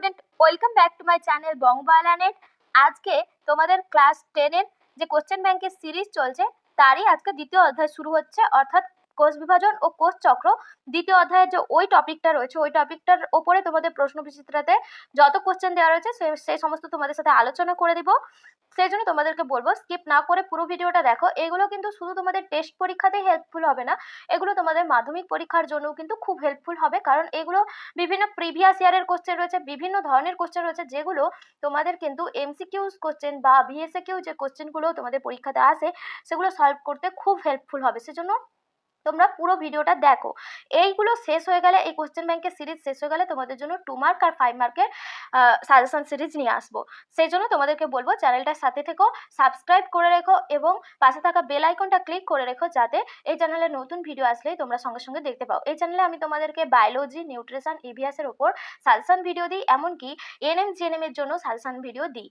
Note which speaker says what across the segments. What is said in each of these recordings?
Speaker 1: Student, welcome back to my channel Bangabangla net. আজকে তোমাদের class 10 এর যে কোশ্চেন ব্যাংকের সিরিজ চলছে তারই আজকে দ্বিতীয় অধ্যায় শুরু হচ্ছে, অর্থাৎ কোষ বিভাজন ও কোষ চক্র। দ্বিতীয় অধ্যায়ের যে ওই টপিকটা রয়েছে ওই টপিকটার ওপরে তোমাদের প্রশ্ন বিচিত্রাতে যত কোশ্চেন দেওয়া রয়েছে সেই সমস্ত তোমাদের সাথে আলোচনা করে দিব। সেই জন্য তোমাদেরকে বলবো স্কিপ না করে পুরো ভিডিওটা দেখো। এগুলো কিন্তু শুধু তোমাদের টেস্ট পরীক্ষাতেই হেল্পফুল হবে না, এগুলো তোমাদের মাধ্যমিক পরীক্ষার জন্যও কিন্তু খুব হেল্পফুল হবে, কারণ এগুলো বিভিন্ন প্রিভিয়াস ইয়ারের কোশ্চেন রয়েছে, বিভিন্ন ধরনের কোশ্চেন রয়েছে, যেগুলো তোমাদের কিন্তু এমসিকিউস কোশ্চেন বা ভিএসএকিউ যে কোশ্চেনগুলো তোমাদের পরীক্ষাতে আসে সেগুলো সলভ করতে খুব হেল্পফুল হবে। সেজন্য তোমরা পুরো ভিডিওটা দেখো। এইগুলো শেষ হয়ে গেলে, এই কোশ্চেন ব্যাংকের সিরিজ শেষ হয়ে গেলে তোমাদের জন্য 2 মার্ক আর 5 মার্কের সাজেশন সিরিজ নিয়ে আসবো। সেই জন্য তোমাদেরকে বলবো চ্যানেলটার সাথে থেকো, সাবস্ক্রাইব করে রেখো এবং পাশে থাকা বেল আইকনটা ক্লিক করে রেখো, যাতে এই চ্যানেলে নতুন ভিডিও আসলেই তোমরা সঙ্গে সঙ্গে দেখতে পাও। এই চ্যানেলে আমি তোমাদেরকে বায়োলজি, নিউট্রিশন, ইভিএসের ওপর সাজেশন ভিডিও দিই, এমনকি এএনএম জিএনএম এর জন্য সাজেশন ভিডিও দিই।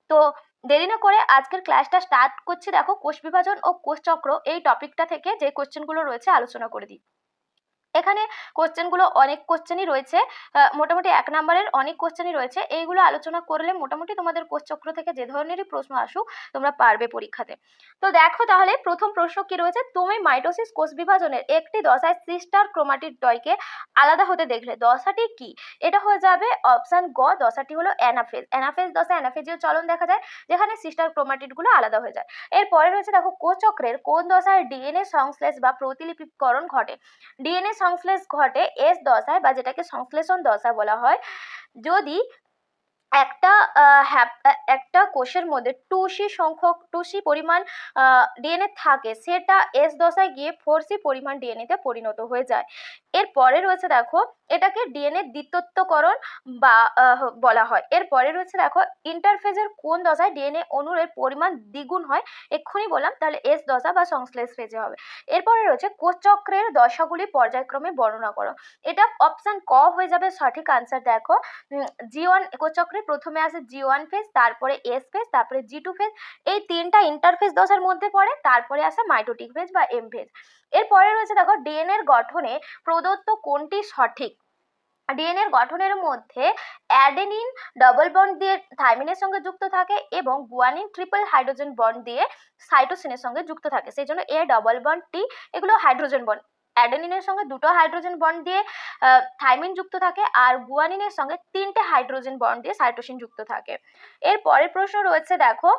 Speaker 1: তো দেরি না করে আজকের ক্লাসটা স্টার্ট করছি। দেখো, কোষ বিভাজন ও কোষ চক্র এই টপিকটা থেকে যে কোশ্চেনগুলো রয়েছে আলোচনা করে দিই। এখানে কোশ্চেনগুলো অনেক কোশ্চেনই রয়েছে, মোটামুটি 1 নম্বরের অনেক কোশ্চেনই রয়েছে। এইগুলো আলোচনা করলে মোটামুটি তোমাদের কোষ চক্র থেকে যে ধরনেরই প্রশ্ন আসুক তোমরা পারবে পরীক্ষাতে। তো দেখো তাহলে প্রথম প্রশ্ন কি রয়েছে, তুমি মাইটোসিস কোষ বিভাজনের একটি দশায় সিস্টার ক্রোমাটিড দলকে আলাদা হতে দেখলে দশাটি কি? এটা হয়ে যাবে অপশন গ, দশাটি হলো অ্যানাফেজ। অ্যানাফেজ দশা অ্যানাফেজীয় চলন দেখা যায়, যেখানে সিস্টার ক্রোমাটিডগুলো আলাদা হয়ে যায়। এরপরে রয়েছে দেখো, কোষ চক্রের কোন দশায় ডিএনএ সংশ্লেষ বা প্রতিলিপিকরণ ঘটে? ডিএনএ সংশ্লেষ ঘটে এস দশায়, বা যেটাকে সংশ্লেষণ দশা বলা হয়। যদি একটা কোষের মধ্যে 2C পরিমাণ ডিএনএ থাকে, সেটা এস দশায় গিয়ে 4C পরিমাণ ডিএনএতে পরিণত হয়ে যায়। এরপরে রয়েছে দেখো, এটাকে ডিএনএ দ্বিতত্বকরণ বা বলা হয়। এরপরে রয়েছে দেখো, ইন্টারফেজের কোন দশায় ডিএনএ অণুর পরিমাণ দ্বিগুণ হয়? এক্ষুনি বললাম, তাহলে এস দশা বা সংশ্লেষ ফেজে হবে। এরপরে রয়েছে, কোষ চক্রের দশাগুলি পর্যায়ক্রমে বর্ণনা করো। এটা অপশন ক হয়ে যাবে সঠিক আনসার। দেখো, G1 কোষ চক্রে প্রথমে আসে G1 ফেজ, তারপরে এস ফেজ, তারপরে G2 ফেজ। এই তিনটা ইন্টারফেজ দশার মধ্যে পড়ে। তারপরে আসে মাইটোটিক ফেজ বা এম ফেজ। এরপরে রয়েছে দেখো, ডিএনএ এর গঠনে প্রদত্ত কোনটি সঠিক? ডিএনএ এর গঠনের মধ্যে অ্যাডেনিন ডাবল বন্ড দিয়ে থাইমিনের সঙ্গে যুক্ত থাকে এবং গুয়ানিন ট্রিপল হাইড্রোজেন বন্ড দিয়ে সাইটোসিনের সঙ্গে যুক্ত থাকে। সেই জন্য এ ডাবল বন্ড টি, এগুলো হাইড্রোজেন বন্ড। অ্যাডেনিনের সঙ্গে 2টো হাইড্রোজেন বন্ড দিয়ে থাইমিন যুক্ত থাকে, আর গুয়ানিনের সঙ্গে 3টে হাইড্রোজেন বন্ড দিয়ে সাইটোসিন যুক্ত থাকে। এর পরের প্রশ্ন রয়েছে দেখো,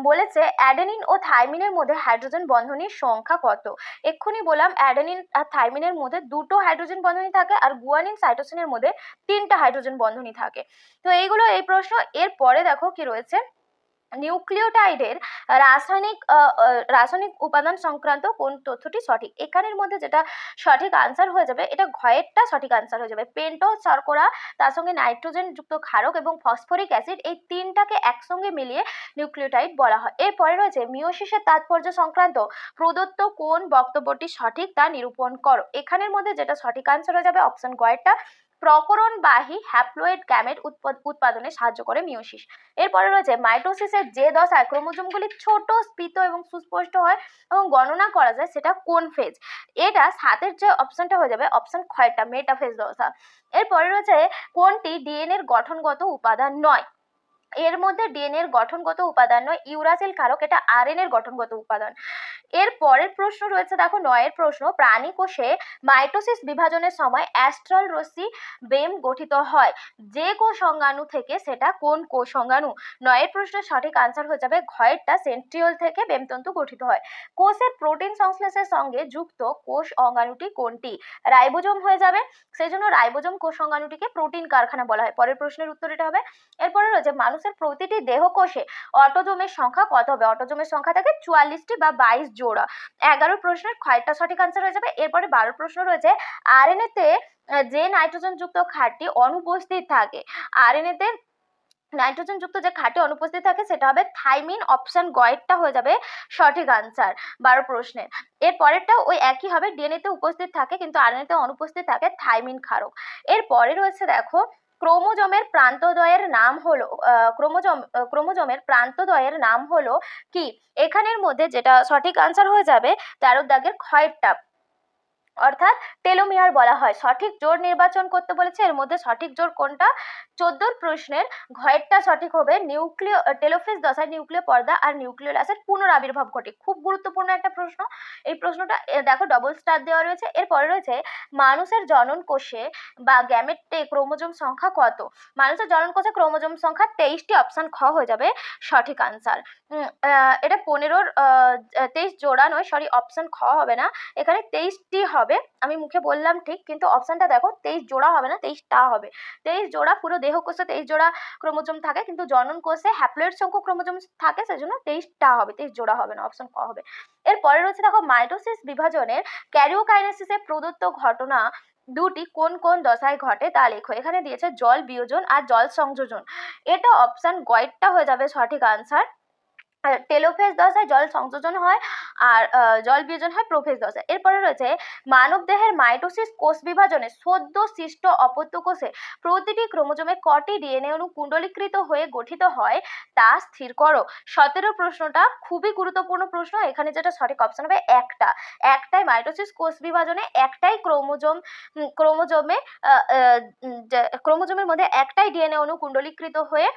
Speaker 1: বলেছে অ্যাডেনিন ও থাইমিনের মধ্যে হাইড্রোজেন বন্ধনীর সংখ্যা কত? এক্ষুনি বললাম, অ্যাডেনিন আর থাইমিনের মধ্যে 2টো হাইড্রোজেন বন্ধনী থাকে, আর গুয়ানিন সাইটোসিনের মধ্যে 3টা হাইড্রোজেন বন্ধনী থাকে। তো এইগুলো এই প্রশ্ন। এর পরে দেখো কি রয়েছে, নিউক্লিওটাইডের রাসায়নিক উপাদান সংক্রান্ত কোন তথ্যটি সঠিক? এখানের মধ্যে যেটা সঠিক আনসার হয়ে যাবে, এটা ঘয়েরটা সঠিক আনসার হয়ে যাবে। পেন্টো শর্করা, তার সঙ্গে নাইট্রোজেন যুক্ত ক্ষারক এবং ফসফরিক অ্যাসিড, এই তিনটাকে একসঙ্গে মিলিয়ে নিউক্লিওটাইড বলা হয়। এরপরে রয়েছে, মিওসিসের তাৎপর্য সংক্রান্ত প্রদত্ত কোন বক্তব্যটি সঠিক তা নিরূপণ করো। এখানের মধ্যে যেটা সঠিক আনসার হয়ে যাবে অপশন গয়েরটা, প্রকরণবাহী হ্যাপ্লয়েড গ্যামেট উৎপাদনে সাহায্য করে মিওসিস। এরপরে রয়েছে, মাইটোসিসের যে দশায় ক্রোমোজোমগুলি ছোট, স্ফীত এবং সুস্পষ্ট হয় এবং গণনা করা যায়, সেটা কোন ফেজ? এটা 7-এর যে অপশনটা হয়ে যাবে অপশন ক্ষয়টা, মেটাফেজ দশা। এরপরে রয়েছে, কোনটি ডিএনএ এর গঠনগত উপাদান নয়? এর মধ্যে ডিএনএ এর গঠনগত উপাদান নয় ইউরাসিল ক্ষারক, এটা আরএনএ এর গঠনগত উপাদান। এর পরের প্রশ্ন রয়েছে দেখো, 9-এর প্রশ্ন, প্রাণী কোষে মাইটোসিস বিভাজনের সময় অ্যাস্ট্রাল রশ্মি বেম গঠিত হয় যে কোষ অঙ্গাণু থেকে, সেটা কোন কোষ অঙ্গাণু? 9-এর প্রশ্নের সঠিক আনসার হয়ে যাবে ঘয়েরটা, সেন্ট্রিওল থেকে বেমতন্তু গঠিত হয়। কোষের প্রোটিন সংশ্লেষের সঙ্গে যুক্ত কোষ অঙ্গাণুটি কোনটি? রাইবোজোম হয়ে যাবে। সেই জন্য রাইবোজোম কোষ অঙ্গাণুটিকে প্রোটিন কারখানা বলা হয়। পরের প্রশ্নের উত্তর এটা হবে। এরপরে রয়েছে, মানুষের প্রতিটি দেহকোষে অটোজোমের সংখ্যা কত হবে? অটোজোমের সংখ্যা থাকে 44টি বা 22 জোড়া। 11 প্রশ্নের ক্ষয়টা সঠিক আনসার হয়ে যাবে। এরপরে 12 প্রশ্ন রয়েছে, আরএনএ তে যে নাইট্রোজেন যুক্ত ক্ষারটি অনুপস্থিত থাকে, আরএনএ তে নাইট্রোজেন যুক্ত যে ক্ষারটি অনুপস্থিত থাকে সেটা হবে থাইমিন। অপশন গয়েরটা হয়ে যাবে সঠিক আনসার 12 প্রশ্নের। এর পরেরটা ওই একই হবে, ডিএনএ তে উপস্থিত থাকে কিন্তু আরএনএ তে অনুপস্থিত থাকে থাইমিন ক্ষারক। এর পরে রয়েছে দেখো, ক্রোমোজোমের প্রান্তদ্বয়ের নাম হলো ক্রোমোজোমের প্রান্তদ্বয়ের নাম হলো কি? এখানের মধ্যে যেটা সঠিক আনসার হয়ে যাবে 13 দাগের ক্ষয়েরটা, অর্থাৎ টেলোমিয়ার বলা হয়। সঠিক জোড় নির্বাচন করতে বলেছে, এর মধ্যে সঠিক জোড় কোনটা? 14 প্রশ্নের ঘয়েরটা সঠিক হবে টেলোফেজ দশায় নিউক্লিয় পর্দা আর নিউক্লিওলাসের পুনরাবির্ভাব ঘটে। খুব গুরুত্বপূর্ণ একটা প্রশ্ন। এই প্রশ্নটা দেখো ডবল স্টার দেওয়া রয়েছে। এরপরে রয়েছে মানুষের জনন কোষে বা গ্যামেটে ক্রোমোজোম সংখ্যা কত? মানুষের জনন কোষে ক্রোমোজোম সংখ্যা 23টি, অপশন খ হয়ে যাবে সঠিক আনসার। এটা 15-র 23 জোড়া নয়, সরি, অপশন খ হবে না, এখানে 23টি হবে। আমি মুখে বললাম ঠিক, কিন্তু অপশনটা দেখো 23 জোড়া হবে না, 23টা হবে। 23 জোড়া, পুরো দেহ কোষে 23 জোড়া ক্রোমোজোম থাকে, কিন্তু জনন কোষে হ্যাপ্লয়েড সংখ্যক ক্রোমোজোম থাকে, সেজন্য 23টা হবে, 23 জোড়া হবে না, অপশন ক হবে। এরপরে রয়েছে দেখো মাইটোসিস বিভাজনের ক্যারিওকাইনেসিসে প্রদত্ত ঘটনা দুটি কোন কোন দশায় ঘটে তা লেখো। এখানে দিয়েছে জল বিয়োজন আর জল সংযোজন। এটা অপশন গয়েরটা হয়ে যাবে সঠিক আনসার। টেলোফেজ দশায় জল সংযোজন হয় আর জল বিয়োজন হয় প্রোফেজ দশায়। এরপরে রয়েছে মানব দেহের মাইটোসিস কোষ বিভাজনে সদ্য সৃষ্ট অপত্য কোষে প্রতিটি ক্রোমোজোমে কটি ডিএনএ অণু কুণ্ডলীকৃত হয়ে গঠিত হয় তা স্থির করো। 17 প্রশ্নটা খুবই গুরুত্বপূর্ণ প্রশ্ন। এখানে যেটা সঠিক অপশন হবে একটাই মাইটোসিস কোষ বিভাজনে একটাই ক্রোমোজোমের মধ্যে একটাই ডিএনএ অণু কুণ্ডলীকৃত হয়ে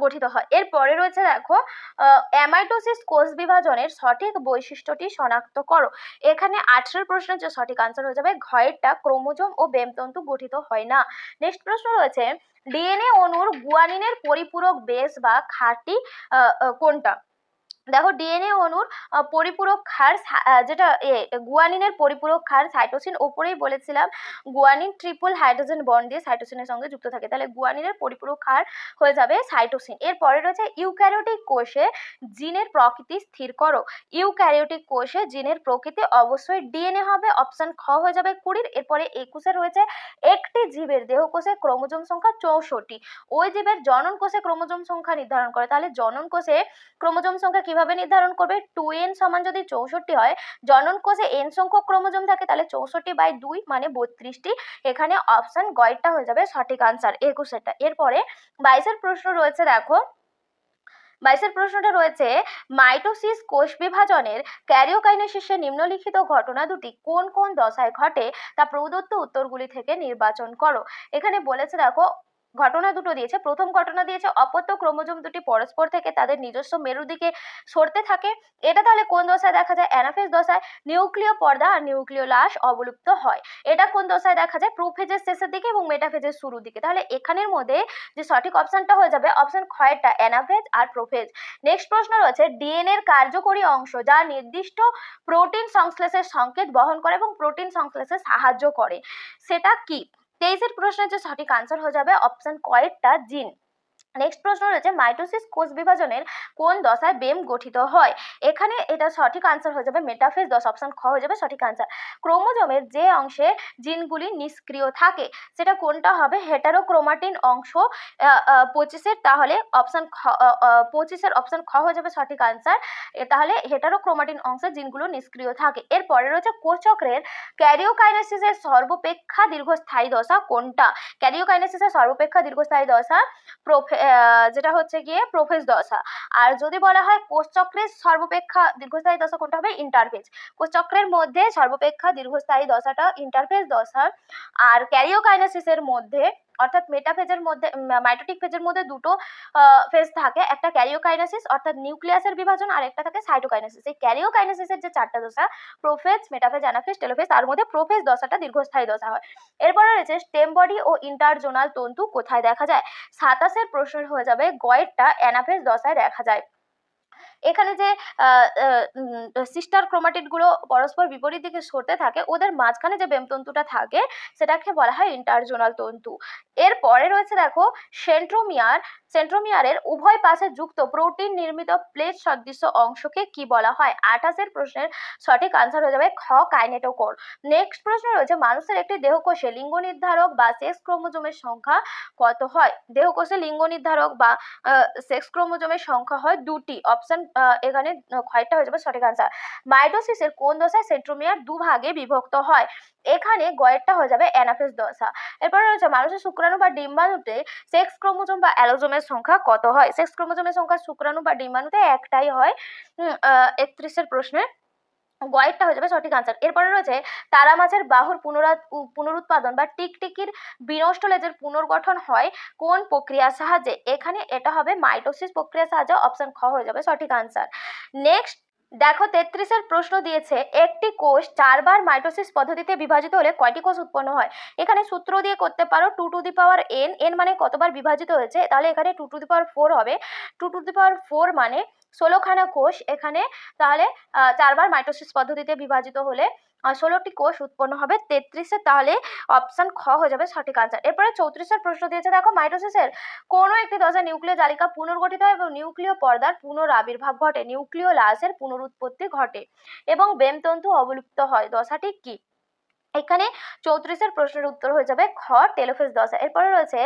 Speaker 1: গঠিত হয়। এরপরে রয়েছে দেখো অ্যামাইটোসিস কোষ বিভাজনের সঠিক বৈশিষ্ট্যটি শনাক্ত করো। এখানে 18 প্রশ্নের যে সঠিক আনসার হয়ে যাবে ঘয়েরটা, ক্রোমোজোম ও বেমতন্তু গঠিত হয় না। নেক্সট প্রশ্ন রয়েছে ডিএনএ অণুর গুয়ানিনের পরিপূরক বেস বা ক্ষারটি কোনটা? দেখো ডিএনএ অণুর পরিপূরক ক্ষার যেটা গুয়ানিনের পরিপূরক ক্ষার সাইটোসিন, ওপরেই বলেছিলাম গুয়ানিন ট্রিপল হাইড্রোজেন বন্ড দিয়ে সাইটোসিনের সঙ্গে যুক্ত থাকে, তাহলে গুয়ানিনের পরিপূরক ক্ষার হয়ে যাবে সাইটোসিন। এরপরে রয়েছে ইউক্যারিওটিক কোষে জিনের প্রকৃতি স্থির করো। ইউক্যারিওটিক কোষে জিনের প্রকৃতি অবশ্যই ডিএনএ হবে, অপশন খ হয়ে যাবে 20। এরপরে 21 রয়েছে একটি জীবের দেহকোষে ক্রোমোজোম সংখ্যা 64। ওই জীবের জনন কোষে ক্রোমোজোম সংখ্যা নির্ধারণ করে। তাহলে জনন কোষে ক্রোমোজোম সংখ্যা কিভাবে নির্ধারণ করবে? 2n সমান যদি 64 হয়, জনন কোষে n সংখ্যক ক্রোমোজোম থাকে, তাহলে 64/2 মানে 32টি। এখানে অপশন গয়েরটা হয়ে যাবে সঠিক আনসার 21টা। এরপরে 22 প্রশ্ন রয়েছে দেখো, 22 প্রশ্নটা রয়েছে মাইটোসিস কোষ বিভাজনের ক্যারিওকাইনেসিসে নিম্নলিখিত ঘটনা দুটি কোন কোন দশায় ঘটে তা প্রদত্ত উত্তরগুলি থেকে নির্বাচন করো। এখানে বলেছে দেখো ঘটনা দুটো দিয়েছে। প্রথম ঘটনা দিয়েছে অপত্য ক্রোমোজোম দুটি পরস্পর থেকে তাদের নিজস্ব মেরুর দিকে সরতে থাকে। এটা তাহলে কোন দশায় দেখা যায়? অ্যানাফেজ দশায়। নিউক্লিয় পর্দা আর নিউক্লিওলাস অবলুপ্ত হয়। এটা কোন দশায় দেখা যায়? প্রোফেজের শেষের দিকে এবং মেটাফেজের শুরুর দিকে। তাহলে এখানের মধ্যে যে সঠিক অপশনটা হয়ে যাবে অপশন খয়েরটা, অ্যানাফেজ আর প্রোফেজ। নেক্সট প্রশ্ন রয়েছে ডিএনএ এর কার্যকরী অংশ যা নির্দিষ্ট প্রোটিন সংশ্লেষের সংকেত বহন করে এবং প্রোটিন সংশ্লেষে সাহায্য করে, সেটা কি? 23 প্রশ্নের যে সঠিক আনসার হয়ে যাবে অপশন কয়েরটা, জিন। নেক্সট প্রশ্ন রয়েছে মাইটোসিস কোষ বিভাজনের কোন দশায় বেম গঠিত হয়? এখানে এটা সঠিক আনসার হয়ে যাবে মেটাফেজ দশা, অপশন খ হয়ে যাবে সঠিক আনসার। ক্রোমোজোমের যে অংশে জিনগুলি নিষ্ক্রিয় থাকে সেটা কোনটা হবে? হেটারোক্রোমাটিন অংশ 25-এর, তাহলে অপশন 25-এর অপশন খ হয়ে যাবে সঠিক আনসার। তাহলে হেটারোক্রোমাটিন অংশে জিনগুলো নিষ্ক্রিয় থাকে। এরপরে রয়েছে কোষচক্রের ক্যারিওকাইনেসিসের সর্বাপেক্ষা দীর্ঘস্থায়ী দশা কোনটা? ক্যারিওকাইনেসিসের সর্বাপেক্ষা দীর্ঘস্থায়ী দশা যেটা হচ্ছে গিয়ে প্রোফেজ দশা। আর যদি বলা হয় কোষচক্রের সর্বাপেক্ষা দীর্ঘস্থায়ী দশা কোনটা হবে? ইন্টারফেজ। কোষচক্রের মধ্যে সর্বাপেক্ষা দীর্ঘস্থায়ী দশাটা ইন্টারফেজ দশা। আর ক্যারিওকাইনেসিসের মধ্যে অর্থাৎ মেটাফেজের মধ্যে মাইটোটিক ফেজের মধ্যে দুটো ফেজ থাকে, একটা ক্যারিওকাইনেসিস অর্থাৎ নিউক্লিয়াসের বিভাজন আর একটা থাকে সাইটোকাইনেসিস। এই ক্যারিওকাইনেসিসের যে চারটা দশা প্রোফেজ, মেটাফেজ, অ্যানাফেজ, টেলোফেজ, তার মধ্যে প্রোফেজ দশাটা দীর্ঘস্থায়ী দশা হয়। এরপরে রয়েছে স্টেম বডি ও ইন্টারজোনাল তন্তু কোথায় দেখা যায়? 27 প্রশ্ন হয়ে যাবে গয়েরটা, অ্যানাফেজ দশায় দেখা যায়। এখানে যে সিস্টার ক্রোমাটিড গুলো পরস্পর বিপরীত দিকে সরতে থাকে, ওদের মাঝখানে যে বেমতন্তুটা থাকে সেটাকে বলা হয় ইন্টারজোনাল তন্তু। এরপরে রয়েছে দেখো সেন্ট্রোমিয়ারের উভয় পাশে যুক্ত প্রোটিন নির্মিত প্লেট সদৃশ্য অংশকে কি বলা হয়? 28 প্রশ্নের সঠিক আনসার হয়ে যাবে খ, কাইনেটোকোর। নেক্সট প্রশ্ন রয়েছে মানুষের একটি দেহকোষে লিঙ্গ নির্ধারক বা সেক্স ক্রোমোজোমের সংখ্যা কত হয়? দেহকোষে লিঙ্গ নির্ধারক বা সেক্স ক্রোমোজোমের সংখ্যা হয় 2টি। অপশন এখানে ক্ষয়টা হয়ে যাবে সঠিক আনসার। মাইটোসিসের কোন দশায় সেন্ট্রোমিয়ার দুভাগে বিভক্ত হয়? এখানে গয়েরটা হয়ে যাবে অ্যানাফেজ দশা। এরপর রয়েছে মানুষের শুক্রাণু বা ডিম্বাণুতে সেক্স ক্রোমোজোম বা অ্যালোজোমের সংখ্যা কত হয়? সেক্স ক্রোমোজোমের সংখ্যা শুক্রাণু বা ডিম্বাণুতে একটাই হয়। 31 প্রশ্নে গয়েরটা হয়ে যাবে সঠিক আনসার। এরপরে রয়েছে তারা মাছের বাহুর পুনরুৎপাদন বা টিকটিকির বিনষ্ট লেজের পুনর্গঠন হয় কোন প্রক্রিয়ার সাহায্যে? এখানে এটা হবে মাইটোসিস প্রক্রিয়ার সাহায্যে, অপশন খ হয়ে যাবে সঠিক আনসার। নেক্সট দেখো 33-এর প্রশ্ন দিয়েছে একটি কোষ 4 বার মাইটোসিস পদ্ধতিতে বিভাজিত হলে কয়টি কোষ উৎপন্ন হয়? এখানে সূত্র দিয়ে করতে পারো 2 to the power n, n মানে কতবার বিভাজিত হয়েছে, তাহলে এখানে 2 টু দি পাওয়ার 4 হবে। 2 টু দি পাওয়ার 4 মানে 16খানা কোষ এখানে, তাহলে 4 বার মাইটোসিস পদ্ধতিতে বিভাজিত হলে 16টি কোষ উৎপন্ন হবে 33-এ, তাহলে অপশন খ হয়ে যাবে সঠিক আনসার। এরপরে 34-এর প্রশ্ন দিয়েছে দেখো মাইটোসিসের কোনো একটি দশা নিউক্লিয় জালিকা পুনর্গঠিত হয় এবং নিউক্লিয় পর্দার পুনরাবির্ভাব ঘটে, নিউক্লিয় লাসের পুনরুৎপত্তি ঘটে এবং বেমতন্তু অবলুপ্ত হয়, দশাটি কি? এখানে 34-এর প্রশ্নের উত্তর হয়ে যাবে খ টেলোফেজ দশা। এরপরে রয়েছে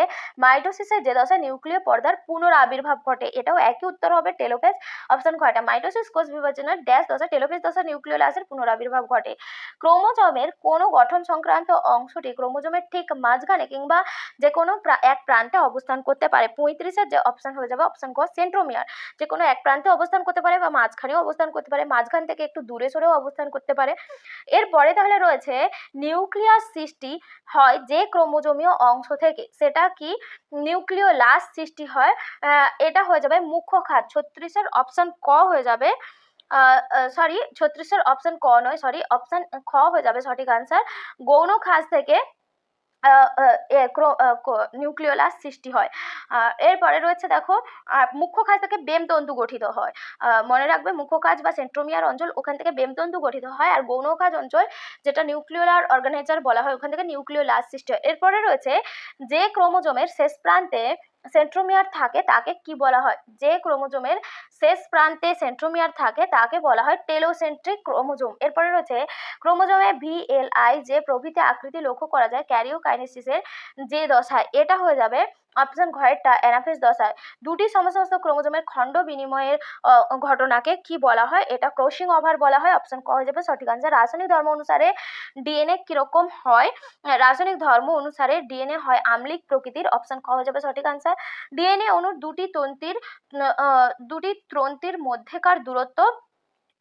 Speaker 1: মাইটোসিসের যে দশা নিউক্লিয় পর্দার পুনরাবির্ভাব ঘটে, এটাও একই উত্তর হবে টেলোফেজ, অপশন খ। এটা মাইটোসিস কোষ বিভাজনের ড্যাশ দশা, টেলোফেজ দশা নিউক্লিয় লাসের পুনরাবির্ভাব ঘটে। ক্রোমোজোমের কোনো গঠন সংক্রান্ত অংশটি ক্রোমোজোমের ঠিক মাঝখানে কিংবা যে কোনো এক প্রান্তে অবস্থান করতে পারে। 35-এর যে অপশন হয়ে যাবে অপশন ক সেন্ট্রোমিয়ার, যে কোনো এক প্রান্তে অবস্থান করতে পারে বা মাঝখানেও অবস্থান করতে পারে, মাঝখান থেকে একটু দূরে সরেও অবস্থান করতে পারে। এরপরে তাহলে রয়েছে নিউক্লিয়াস সৃষ্টি হয় যে ক্রোমোজোমীয় অংশ থেকে, সেটা কি নিউক্লিওলাস সৃষ্টি হয়, এটা হয়ে যাবে মুখ্য খাত। 36-এর অপশন ক হয়ে যাবে, সরি 36-এর অপশন ক নয়, সরি অপশন খ হয়ে যাবে সঠিক আনসার। গৌণ খাস থেকে নিউক্লিওলাস সৃষ্টি হয়। এরপরে রয়েছে দেখো মুখ্য খাজ থেকে বেমতন্তু গঠিত হয়, মনে রাখবে মুখ্য কাজ বা সেন্ট্রোমিয়ার অঞ্চল ওখান থেকে বেমতন্তু গঠিত হয়, আর গৌণ কাজ অঞ্চল যেটা নিউক্লিওলার অর্গানাইজার বলা হয় ওখান থেকে নিউক্লিওলাস সৃষ্টি হয়। এরপরে রয়েছে যে ক্রোমোজোমের শেষ প্রান্তে সেন্ট্রোমিয়ার থাকে তাকে কি বলা হয়? যে ক্রোমোজোমের শেষ প্রান্তে সেন্ট্রোমিয়ার থাকে তাকে বলা হয় টেলোসেন্ট্রিক ক্রোমোজোম। এরপরে রয়েছে ক্রোমোজোমে VLI যে প্রভৃতি আকৃতি লক্ষ্য করা যায় ক্যারিওকাইনেসিসের যে দশায়, এটা হয়ে যাবে অপশন ঘয়েরটা অ্যানাফেজ দশায়। দুটি সমস্ত ক্রোমোজোমের খণ্ড বিনিময়ের ঘটনাকে কি বলা হয়? এটা ক্রসিং ওভার বলা হয়, অপশন ক হয়ে যাবে সঠিক আনসার। রাসায়নিক ধর্ম অনুসারে ডিএনএ কিরকম হয়? রাসায়নিক ধর্ম অনুসারে ডিএনএ হয় আম্লিক প্রকৃতির, অপশন খ হয়ে যাবে সঠিক আনসার। ডিএনএ অণুর দুটি তন্তির মধ্যেকার দূরত্ব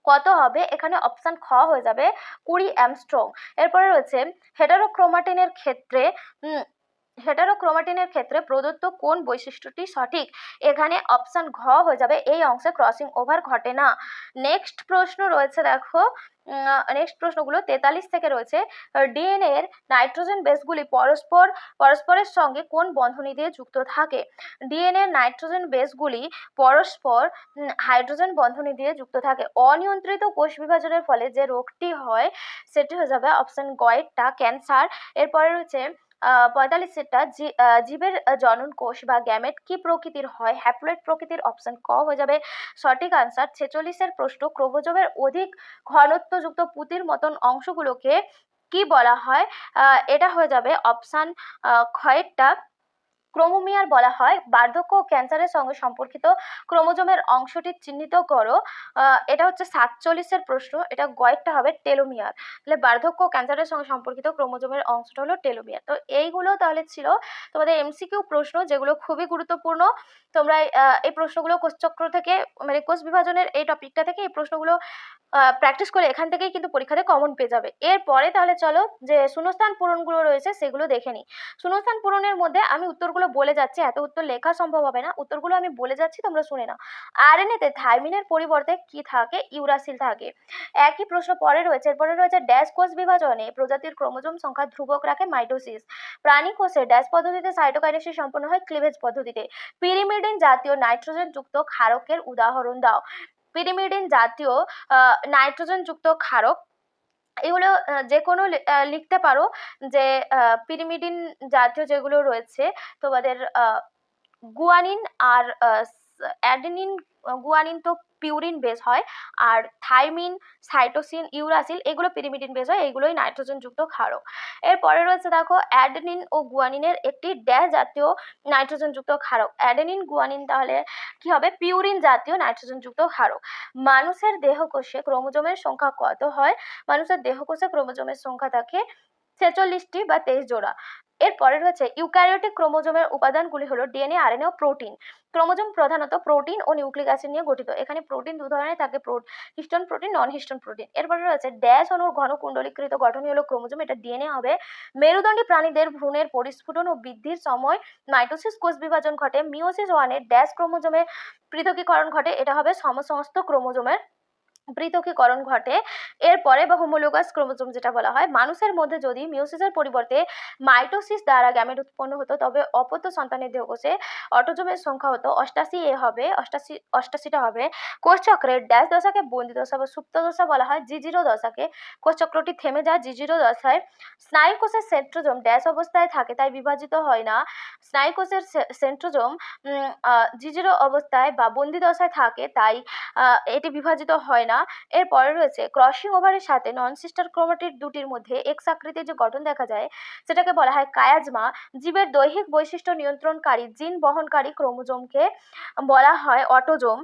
Speaker 1: কত হবে? এখানে অপশন খ হয়ে যাবে 20 অ্যামস্ট্রং। এরপরে রয়েছে হেটারোক্রোমাটিনের ক্ষেত্রে প্রদত্ত কোন বৈশিষ্ট্যটি সঠিক? এখানে অপশন ঘ হয়ে যাবে এই অংশে ক্রসিং ওভার ঘটে না। নেক্সট প্রশ্ন রয়েছে দেখো, নেক্সট প্রশ্নগুলো 43 থেকে রয়েছে ডিএনএ এর নাইট্রোজেন বেসগুলি পরস্পরের সঙ্গে কোন বন্ধনী দিয়ে যুক্ত থাকে? ডিএনএ এর নাইট্রোজেন বেসগুলি পরস্পর হাইড্রোজেন বন্ধনী দিয়ে যুক্ত থাকে। অনিয়ন্ত্রিত কোষ বিভাজনের ফলে যে রোগটি হয় সেটি হয়ে যাবে অপশন গয়েরটা ক্যান্সার। এরপরে রয়েছে 45-এরটা জীবের জনন কোষ বা গ্যামেট কি প্রকৃতির হয়? হ্যাপ্লয়েড প্রকৃতির, অপশন ক হয়ে যাবে সঠিক আনসার। 46-এর প্রশ্ন ক্রোমোজোমের অধিক ঘনত্বযুক্ত পুঁতির মতন অংশগুলোকে কি বলা হয়? এটা হয়ে যাবে অপশন খয়েরটা ক্রোমোমিয়ার বলা হয়। বার্ধক্য ও ক্যান্সারের সঙ্গে সম্পর্কিত ক্রোমোজোমের অংশটি চিহ্নিত করো, এটা হচ্ছে 47-এর প্রশ্ন, এটা গয়েরটা হবে টেলোমিয়ার। তাহলে বার্ধক্য ও ক্যান্সারের সঙ্গে সম্পর্কিত ক্রোমোজোমের অংশটা হলো টেলোমিয়ার। তো এইগুলো তাহলে ছিল তোমাদের এমসিকিউ প্রশ্ন যেগুলো খুবই গুরুত্বপূর্ণ। তোমরা এই প্রশ্নগুলো কোষচক্র থেকে মানে কোষ বিভাজনের এই টপিকটা থেকে এই প্রশ্নগুলো প্র্যাকটিস করে এখান থেকেই কিন্তু পরীক্ষাতে কমন পেয়ে যাবে। এরপরে তাহলে চলো যে শূন্যস্থান পূরণগুলো রয়েছে সেগুলো দেখে নিই। শূন্যস্থান পূরণের মধ্যে আমি উত্তরগুলো বলে যাচ্ছি, এত উত্তর লেখা সম্ভব হবে না, উত্তরগুলো আমি বলে যাচ্ছি তোমরা শুনে নাও। আরএনএতে থাইমিনের পরিবর্তে কি থাকে? ইউরাসিল থাকে। একই প্রশ্ন পরে রয়েছে, এরপরে রয়েছে ড্যাশ কোষ বিভাজনে প্রজাতির ক্রোমোজোম সংখ্যা ধ্রুবক রাখে মাইটোসিস। প্রাণী কোষে ড্যাশ পদ্ধতিতে সাইটোকাইনেসিস সম্পন্ন হয় ক্লিভেজ পদ্ধতিতে। পিরিমিডিন জাতীয় নাইট্রোজেন যুক্ত ক্ষারকের উদাহরণ দাও। পিরিমিডিন জাতীয় নাইট্রোজেন যুক্ত ক্ষারক এগুলো যে কোনো লিখতে পারো, যে পিরিমিডিন জাতীয় যেগুলো রয়েছে তোমাদের গুয়ানিন আর অ্যাডেনিন। গুয়ানিন তো পিউরিন বেস হয়, আর থাইমিন, সাইটোসিন, ইউরাসিল এগুলো পিরিমিডিন বেস হয়, এগুলোই নাইট্রোজেন যুক্ত ক্ষারক। এরপরে রয়েছে দেখো অ্যাডেনিন ও গুয়ানিনের একটি ড্যাশ জাতীয় নাইট্রোজেন যুক্ত ক্ষারক। অ্যাডেনিন গুয়ানিন তাহলে কি হবে? পিউরিন জাতীয় নাইট্রোজেন যুক্ত ক্ষারক। মানুষের দেহকোষে ক্রোমোজোমের সংখ্যা কত হয়? মানুষের দেহকোষে ক্রোমোজোমের সংখ্যা থাকে 46টি বা 23 জোড়া। এরপরে রয়েছে ইউক্যারিওটিক ক্রোমোজোমের উপাদানগুলি হলো ডিএনএ, আরএনএ ও প্রোটিন। ক্রোমোজোম প্রধানত প্রোটিন ও নিউক্লিক অ্যাসিড নিয়ে গঠিত। এখানে প্রোটিন দু ধরনের থাকে, হিস্টোন প্রোটিন, নন হিস্টোন প্রোটিন। এরপরে রয়েছে ড্যাশ অণুর ঘন কুণ্ডলীকৃত গঠনই হলো ক্রোমোজোম, এটা ডিএনএ হবে। মেরুদণ্ডী প্রাণীদের ভ্রূণের পরিস্ফুটন ও বৃদ্ধির সময় মাইটোসিস কোষ বিভাজন ঘটে। মিওসিস ওয়ানের ড্যাশ ক্রোমোজোমে পৃথকীকরণ ঘটে, এটা হবে সমস্ত ক্রোমোজোমের পৃথকীকরণ ঘটে। এরপরে বা হোমোলোগাস ক্রোমোজোম যেটা বলা হয়, মানুষের মধ্যে যদি মিওসিসের পরিবর্তে মাইটোসিস দ্বারা গ্যামেট উৎপন্ন হতো তবে অপত্য সন্তানের দেহকোষে অটোজোমের সংখ্যা হতো 88 হবে, 88টা হবে। কোষচক্রের ড্যাশ দশাকে বন্দি দশা বা সুপ্ত দশা বলা হয়। জি0 দশাকে কোষচক্রটি থেমে যায় জি0 দশায়। স্নায়ু কোষের সেন্ট্রোজোম ড্যাশ অবস্থায় থাকে তাই বিভাজিত হয় না। স্নায়ু কোষের সেন্ট্রোজোম জি0 অবস্থায় বা বন্দি দশায় থাকে তাই এটি বিভাজিত হয় না। এরপরে রয়েছে ক্রসিং ওভারের সাথে নন সিস্টার ক্রোমাটিড দুটির মধ্যে এক্স আকৃতির যে গঠন দেখা যায় সেটাকে বলা হয় কায়াজমা। জীবের দৈহিক বৈশিষ্ট্য নিয়ন্ত্রণকারী জিন বহনকারী ক্রোমোজোমকে বলা হয় অটোজোম।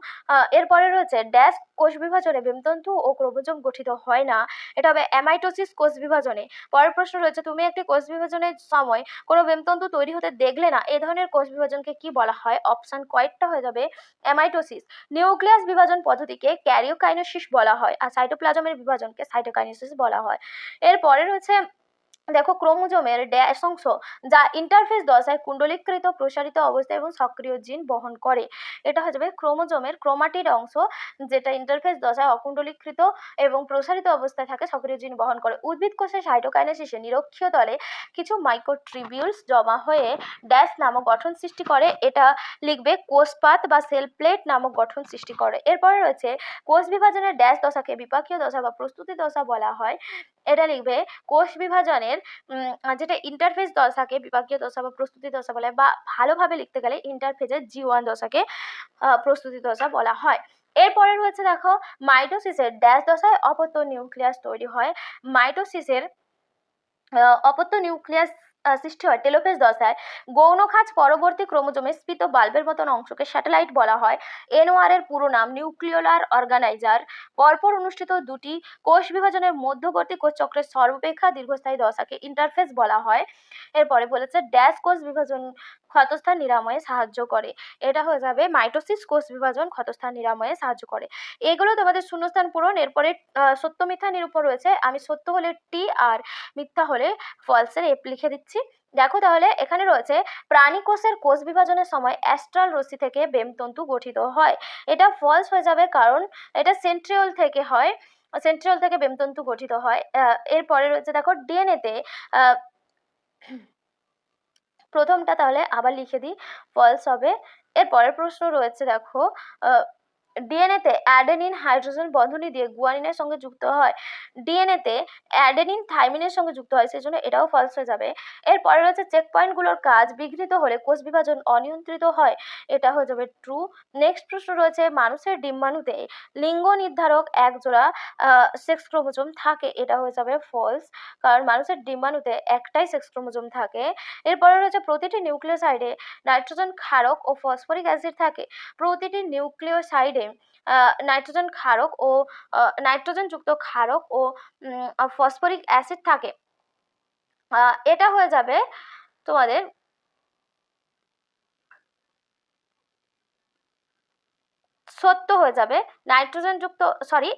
Speaker 1: এরপরে রয়েছে ড্যাশ কোষ বিভাজনে বেমতন্তু ও ক্রোমোজোম গঠিত হয় না, এটা হবে অ্যামাইটোসিস কোষ বিভাজনে। পরের প্রশ্ন রয়েছে, তুমি একটি কোষ বিভাজনের সময় কোনো বেমতন্তু তৈরি হতে দেখলে না, এই ধরনের কোষ বিভাজনকে কি বলা হয়? অপশন কয়েকটা হয়ে যাবে অ্যামাইটোসিস। নিউক্লিয়াস বিভাজন পদ্ধতিকে ক্যারিওকাইনেসিস বলা হয় আর সাইটোপ্লাজমের বিভাজনকে সাইটোকাইনেসিস বলা হয়। এরপরে রয়েছে দেখো ক্রোমোজোমের ড্যাশ অংশ যা ইন্টারফেস দশায় কুণ্ডলীকৃত প্রসারিত অবস্থায় এবং সক্রিয় জিন বহন করে, এটা হয়ে যাবে ক্রোমোজোমের ক্রোমাটিড অংশ যেটা ইন্টারফেস দশায় অকুণ্ডলীকৃত এবং প্রসারিত অবস্থায় থাকে, সক্রিয় জিন বহন করে। উদ্ভিদ কোষে সাইটোকাইনেসিসে নিরক্ষীয় তলে কিছু মাইক্রোটিবিউলস জমা হয়ে ড্যাশ নামক গঠন সৃষ্টি করে, এটা লিখবে কোষপাত বা সেল প্লেট নামক গঠন সৃষ্টি করে। এরপরে রয়েছে কোষ বিভাজনের ড্যাশ দশাকে বিপাকীয় দশা বা প্রস্তুতি দশা বলা হয়, এটা লিখবে কোষ বিভাজনের যেটা ইন্টারফেস দশাকে বিপাকীয় দশা বা প্রস্তুতি দশা বলে, বা ভালোভাবে লিখতে গেলে ইন্টারফেসের জি1 দশাকে প্রস্তুতি দশা বলা হয়। এরপরে রয়েছে দেখো মাইটোসিসের ড্যাশ দশায় অপত্য নিউক্লিয়াস তৈরি হয়। মাইটোসিসের অপত্য নিউক্লিয়াস সৃষ্টি হয় টেলোফেজ দশায়। গৌণখাঁজ পরবর্তী ক্রোমোজোমে স্ফীত বাল্বের মতন অংশকে স্যাটেলাইট বলা হয়। এনওআর এর পুরো নাম নিউক্লিওলার অর্গানাইজার। পরপর অনুষ্ঠিত দুটি কোষ বিভাজনের মধ্যবর্তী কোষচক্রের সর্বাপেক্ষা দীর্ঘস্থায়ী দশাকে ইন্টারফেস বলা হয়। এরপরে বলেছে ড্যাশ কোষ বিভাজন ক্ষতস্থান নিরাময়ে সাহায্য করে, এটা হয়ে যাবে মাইটোসিস কোষ বিভাজন ক্ষতস্থান নিরাময়ে সাহায্য করে। এগুলো তোমাদের শূন্যস্থান পূরণ। এরপরে সত্য মিথ্যা নিরূপণ রয়েছে, আমি সত্য হলে টি আর মিথ্যা হলে ফলসের এফ লিখে দিচ্ছি। দেখো তাহলে এখানে রয়েছে প্রাণী কোষের কোষ বিভাজনের সময় অ্যাস্ট্রাল রশ্মি থেকে বেমতন্তু গঠিত হয়, এটা ফলস হয়ে যাবে কারণ এটা সেন্ট্রিওল থেকে হয়, সেন্ট্রিওল থেকে বেমতন্তু গঠিত হয়। এরপরে রয়েছে দেখো ডিএনএতে প্রথমটা তাহলে আবার লিখে দিই, ফলস হবে। এর পরের প্রশ্ন রয়েছে দেখো ডিএনএতে অ্যাডেনিন হাইড্রোজেন বন্ধনী দিয়ে গুয়ানিনের সঙ্গে যুক্ত হয়, ডিএনএতে অ্যাডেনিন থাইমিনের সঙ্গে যুক্ত হয়, সেই জন্য এটাও ফলস হয়ে যাবে। এরপরে রয়েছে চেক পয়েন্টগুলোর কাজ বিঘ্নিত হলে কোষ বিভাজন অনিয়ন্ত্রিত হয়, এটা হয়ে যাবে ট্রু। নেক্সট প্রশ্ন রয়েছে মানুষের ডিম্বাণুতে লিঙ্গ নির্ধারক এক জোড়া সেক্স ক্রোমোজোম থাকে, এটা হয়ে যাবে ফলস কারণ মানুষের ডিম্বাণুতে একটাই সেক্স ক্রোমোজোম থাকে। এরপরে রয়েছে প্রতিটি নিউক্লিওসাইডে নাইট্রোজেন ক্ষারক ও ফসফরিক অ্যাসিড থাকে, প্রতিটি নিউক্লিওসাইডে নাইট্রোজেন ক্ষারক ও নাইট্রোজেন যুক্ত ক্ষারক ও ফসফরিক অ্যাসিড থাকে, এটা হয়ে যাবে তোমাদের সত্য হয়ে যাবে। নাইট্রোজেন যুক্ত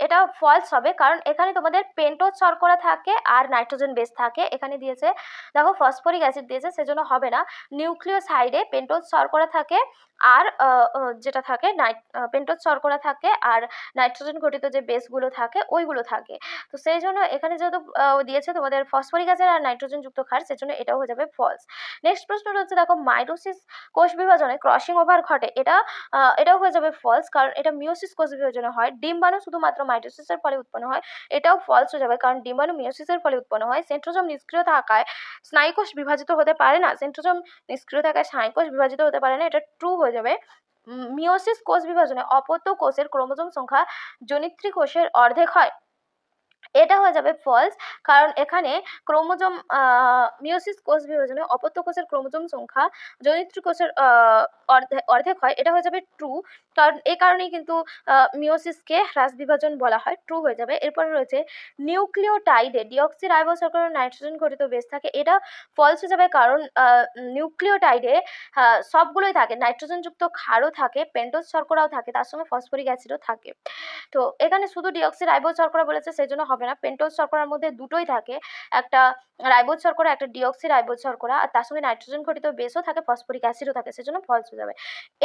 Speaker 1: এটা ফলস হবে কারণ এখানে তোমাদের পেন্টোজ শর্করা থাকে আর নাইট্রোজেন বেস থাকে, এখানে দিয়েছে দেখো ফসফরিক অ্যাসিড দিয়েছে সেজন্য হবে না। নিউক্লিওসাইডে পেন্টোজ শর্করা থাকে আর যেটা থাকে পেন্টোজ শর্করা থাকে আর নাইট্রোজেন ঘটিত যে বেসগুলো থাকে ওইগুলো থাকে, তো সেই জন্য এখানে যেহেতু দিয়েছে তোমাদের ফসফরিক অ্যাসিড আর নাইট্রোজেন যুক্ত ক্ষার, সেজন্য এটাও হয়ে যাবে ফলস। নেক্সট প্রশ্ন হচ্ছে দেখো মাইটোসিস কোষ বিভাজনে ক্রসিং ওভার ঘটে, এটাও হয়ে যাবে ফলস কারণ এটা মিওসিস কোষ বিভাজনে হয়। ডিম্বাণু শুধুমাত্র মাইটোসিসের ফলে উৎপন্ন হয়, এটাও ফলস হয়ে যাবে কারণ ডিম্বাণু মিওসিসের ফলে উৎপন্ন হয়। সেন্ট্রোজোম নিষ্ক্রিয় থাকায় স্নায়ুকোষ বিভাজিত হতে পারে না, সেন্ট্রোজোম নিষ্ক্রিয় থাকায় স্নায়ুকোষ বিভাজিত হতে পারে না, এটা ট্রু হয়ে যাবে। মিওসিস কোষ বিভাজনে অপত্য কোষের ক্রোমোজোম সংখ্যা জনিত্রী কোষের অর্ধেক হয়, এটা হয়ে যাবে ফলস, কারণ এখানে ক্রোমোজোম মিয়োসিস কোষ বিভাজনে অপত্য কোষের ক্রোমোজোম সংখ্যা জনিত্রী কোষের অর্ধেক হয়, এটা হয়ে যাবে ট্রু, কারণ এই কারণেই কিন্তু মিয়োসিসকে হ্রাস বিভাজন বলা হয়, ট্রু হয়ে যাবে। এরপরে রয়েছে নিউক্লিওটাইডে ডিঅক্সি রাইবোসার্কুলার নাইট্রোজেন ঘটিত বেস থাকে, এটা ফলস হয়ে যাবে, কারণ নিউক্লিওটাইডে সবগুলোই থাকে, নাইট্রোজেনযুক্ত ক্ষারও থাকে, পেন্টোজ শর্করাও থাকে, তার সঙ্গে ফসফরিক অ্যাসিডও থাকে। তো এখানে শুধু ডিঅক্সি রাইবোজ শর্করা বলেছে সেই জন্য হবে না, পেন্টোজ শর্করার মধ্যে দুটোই থাকে, একটা রাইবোজ শর্করা একটা ডিঅক্সি রাইবোজ শর্করা, আর তার সঙ্গে নাইট্রোজেন ঘটিত বেসও থাকে, ফসফরিক অ্যাসিডও থাকে, সেজন্য ফলস হয়ে যাবে।